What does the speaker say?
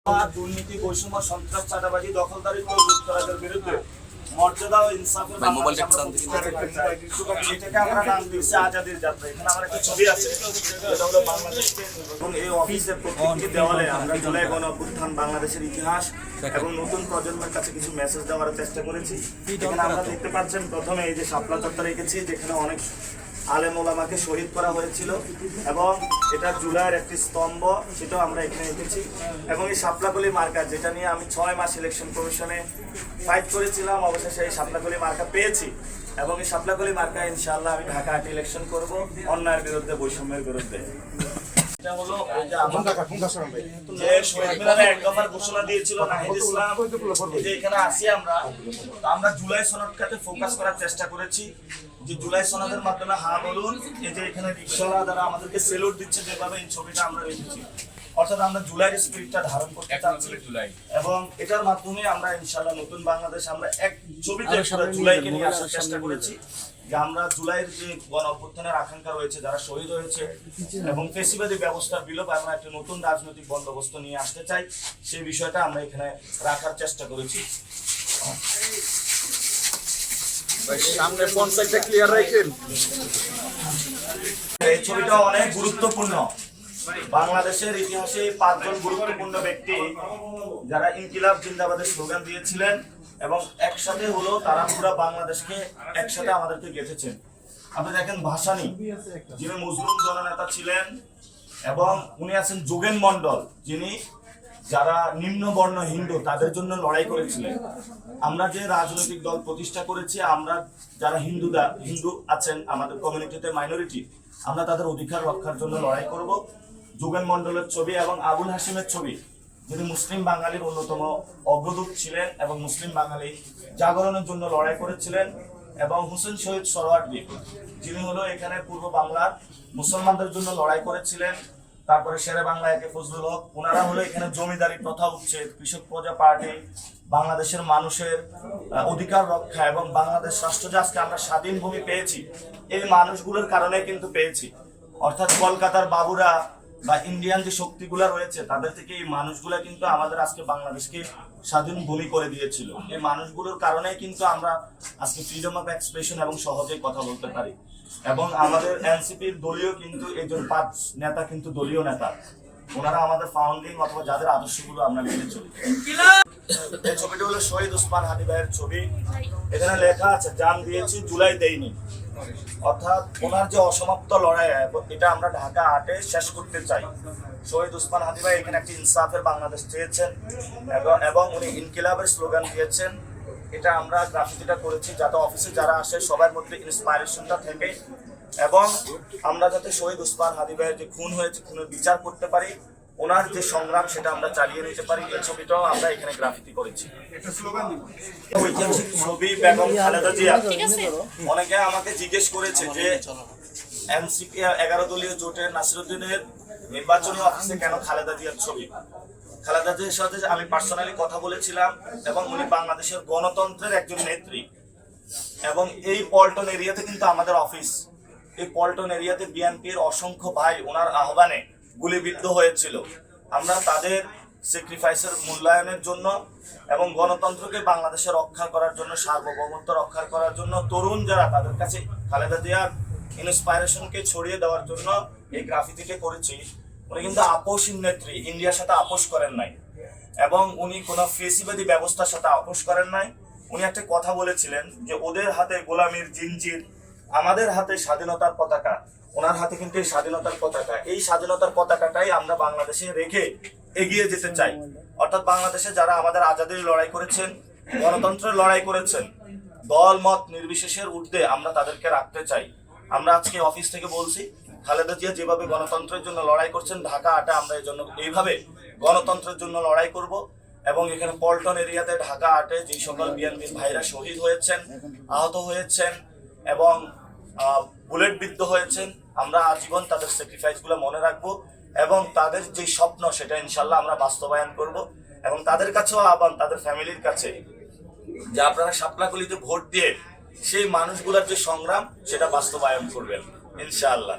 দুর্নীতি, বৈষম্য, সন্ত্রাস, চাঁদাবাজি, দখলদারিত্ব, লুটতরাজের বিরুদ্ধে মর্যাদা ও ইনসাফের এটাকে আমরা নাম দিয়েছি আজাদির যাত্রা। এখানে আমার একটা ছবি আছে, যেটা হলো বাংলাদেশকে, এবং এই অফিসের প্রত্যেকটি দেওয়ালে আমরা জুলাই গণঅভ্যুত্থান, বাংলাদেশের ইতিহাস এবং নতুন প্রজন্মের কাছে কিছু মেসেজ দেওয়ার চেষ্টা করেছি। এখানে আমরা দেখতে পাচ্ছেন, প্রথমে এই যে শাপলা চত্বর রেখেছি, যেখানে অনেক আলেম ওলামাকে শহীদ করা হয়েছিল, এবং এটা জুলাইয়ের একটি স্তম্ভ, সেটাও আমরা এখানে রেখেছি। এবং এই শাপলাকলি মার্কা, যেটা নিয়ে আমি 6 মাস ইলেকশন কমিশনে ফাইট করেছিলাম, অবশেষে এই শাপলাকলি মার্কা পেয়েছি। এবং এই শাপলাকলি মার্কা ইনশাআল্লাহ আমি ঢাকা হাটে ইলেকশন করব, অন্যায়ের বিরুদ্ধে, বৈষম্যের বিরুদ্ধে। এটা হলো যে শহীদ মিনারে এক দফার ঘোষণা দিয়েছিল নাহিদ ইসলাম, যে এখানে আসি আমরা জুলাই সনদটাতে ফোকাস করার চেষ্টা করেছি, যে জুলাই সনদের মাধ্যমে হা বলুন। এই যে এখানে রিকশাওয়ালা যারা আমাদেরকে সেলুট দিচ্ছে, যেভাবে এই ছবিটা আমরা রেখেছি, অর্থাৎ আমরা জুলাইয়ের স্পিরিটটা ধারণ করতে চাচ্ছি, এবং এটার মাধ্যমে আমরা ইনশাআল্লাহ নতুন বাংলাদেশ, আমরা এক ছবিতে জুলাইকে নিয়ে আসার চেষ্টা করেছি, যে আমরা জুলাইয়ের যে গণ অভ্যুত্থানের আকাঙ্ক্ষা রয়েছে, যারা শহীদ হয়েছে, এবং ফেসিবাদী ব্যবস্থার বিলোপ, আমরা একটা নতুন রাজনৈতিক বন্দোবস্ত নিয়ে আসতে চাই, সেই বিষয়টা আমরা এখানে রাখার চেষ্টা করেছি। সামনে পঞ্চায়েতটা ক্লিয়ার রাখেন। এই ছবিটা অনেক গুরুত্বপূর্ণ। বাংলাদেশের ইতিহাসে 5 জন গুরুত্বপূর্ণ ব্যক্তি যারা ইনকিলাব জিন্দাবাদের স্লোগান দিয়েছিলেন, এবং একসাথে হলো তারা পুরো বাংলাদেশকে একসাথে আমাদেরকে গেঁথেছেন। আপনি দেখেন ভাসানী, যিনি মুসলিম জননেতা ছিলেন, এবং উনি আছেন যোগেন মন্ডল, যিনি যারা নিম্ন বর্ণ হিন্দু তাদের জন্য লড়াই করেছিলেন। আমরা যে রাজনৈতিক দল প্রতিষ্ঠা করেছি, আমরা যারা হিন্দু আছেন আমাদের কমিউনিটিতে মাইনরিটি, আমরা তাদের অধিকার রক্ষার জন্য লড়াই করব। যোগেন মন্ডলের ছবি এবং আবুল হাশিমের ছবি, যিনি মুসলিম বাঙালির অন্যতম অগ্রদূত ছিলেন এবং মুসলিম বাঙালি জাগরণের জন্য লড়াই করেছিলেন, এবং হুসেন শহীদ সরওয়ার্দী, যিনি হলো এখানে পূর্ব বাংলার মুসলমানদের জন্য লড়াই করেছিলেন। তারপরে শেরে বাংলা একে ফজলুল হক, ওনারা হলো এখানে জমিদারি প্রথা উচ্ছেদ, কৃষক প্রজা পার্টি, বাংলাদেশের মানুষের অধিকার রক্ষা, এবং বাংলাদেশ রাষ্ট্র যে আজকে আমরা স্বাধীন ভূমি পেয়েছি, এই মানুষগুলোর কারণে কিন্তু পেয়েছি। অর্থাৎ কলকাতার বাবুরা বা ইন্ডিয়ান যে শক্তিগুলা রয়েছে, তাদের থেকে এই মানুষগুলা কিন্তু আমাদের আজকে বাংলাদেশকে স্বাধীন ভূমি করে দিয়েছিল। এই মানুষগুলোর কারণে কিন্তু আমরা আজকে ফ্রিডম অফ এক্সপ্রেশন এবং সহজেই কথা বলতে পারি। এবং আমাদের এনসিপির দলীয় কিন্তু এই যে 5 নেতা কিন্তু দলীয় নেতা, ওনারা আমাদের ফাউন্ডিং অথবা যাদের আদর্শগুলো আমরা মেনে চলি। এই ছবিটা হলো শহীদ ওসমান হাদি ভাইয়ের ছবি। এখানে লেখা আছে, জান দিয়েছি জুলাই দেইনি, অর্থাৎ ওনার যে অসমাপ্ত লড়াই, এটা আমরা ঢাকা হাটে শেষ করতে চাই। শহীদ ওসমান হাদি ভাই এখানে একটি ইনসাফের বাংলাদেশ চেয়েছেন, এবং উনি ইনকিলাবের স্লোগান দিয়েছেন। এটা আমরা গ্রাফিতিটা করেছি যাতে অফিসে যারা আসে সবার মধ্যে ইন্সপাইরেশনটা থেকে, এবং আমরা যাতে শহীদ ওসমান হাদি ভাইয়ের যে খুন হয়েছে, খুনের বিচার করতে পারি, ওনার যে সংগ্রাম সেটা আমরা চালিয়ে নিতে পারি। এই ছবিটাও আমরা এখানে গ্রাফিতি করেছি। ঐতিহাসিক ছবি বেগম খালেদা জিয়া। অনেকে আমাকে জিজ্ঞেস করেছে যে এনসিপি 11 দলীয় জোটের নাসিরউদ্দিনের নির্বাচনী অফিসে কেন খালেদা জিয়ার ছবি। খালেদা জিয়ার সাথে আমি পার্সোনালি কথা বলেছিলাম, এবং উনি বাংলাদেশের গণতন্ত্রের একজন নেত্রী, এবং এই পল্টন এরিয়াতে কিন্তু আমাদের অফিস। এই পল্টন এরিয়াতে বিএনপির অসংখ্য ভাই ওনার আহ্বানে গুলিবিদ্ধ হয়েছিল। আমরা তাদের স্যাক্রিফাইসের মূল্যায়নের জন্য এবং গণতন্ত্রকে বাংলাদেশে রক্ষা করার জন্য, সার্বভৌমত্ব রক্ষা করার জন্য, তরুণ যারা তাদের কাছে খালেদা জিয়ার ইন্সপাইরেশনকে ছড়িয়ে দেওয়ার জন্য এই গ্রাফিতিকে করেছি। উনি কিন্তু আপোষহীন নেত্রী, ইন্ডিয়ার সাথে আপোষ করেন নাই, এবং উনি কোনো ফেসিবাদী ব্যবস্থার সাথে আপোষ করেন নাই। উনি একটা কথা বলেছিলেন যে ওদের হাতে গোলামির জিনজির, আমাদের হাতে স্বাধীনতার পতাকা। ওনার হাতে কিন্তু এই স্বাধীনতার পতাকা, এই স্বাধীনতার পতাকাটাই আমরা বাংলাদেশে রেখে এগিয়ে যেতে চাই। অর্থাৎ বাংলাদেশে যারা আমাদের আজাদির লড়াই করেছেন, গণতন্ত্রের লড়াই করেছেন, দল মত নির্বিশেষের ঊর্ধ্বে আমরা তাদেরকে রাখতে চাই। আমরা আজকে অফিস থেকে বলছি, খালেদা জিয়া যেভাবে গণতন্ত্রের জন্য লড়াই করছেন, ঢাকা হাটে আমরা এই জন্য এইভাবে গণতন্ত্রের জন্য লড়াই করব। এবং এখানে পল্টন এরিয়াতে ঢাকা হাটে যে সকল বিএনপির ভাইরা শহীদ হয়েছেন, আহত হয়েছেন, এবং বুলেট বিদ্ধ হয়েছেন, আমরা আজীবন তাদের স্যাক্রিফাইসগুলো মনে রাখবো, এবং তাদের যে স্বপ্ন সেটা ইনশাল্লাহ আমরা বাস্তবায়ন করব। এবং তাদের কাছেও আহ্বান, তাদের ফ্যামিলির কাছে, যে আপনারা শাপলাকলিতে ভোট দিয়ে সেই মানুষগুলোর যে সংগ্রাম সেটা বাস্তবায়ন করবেন ইনশাআল্লাহ।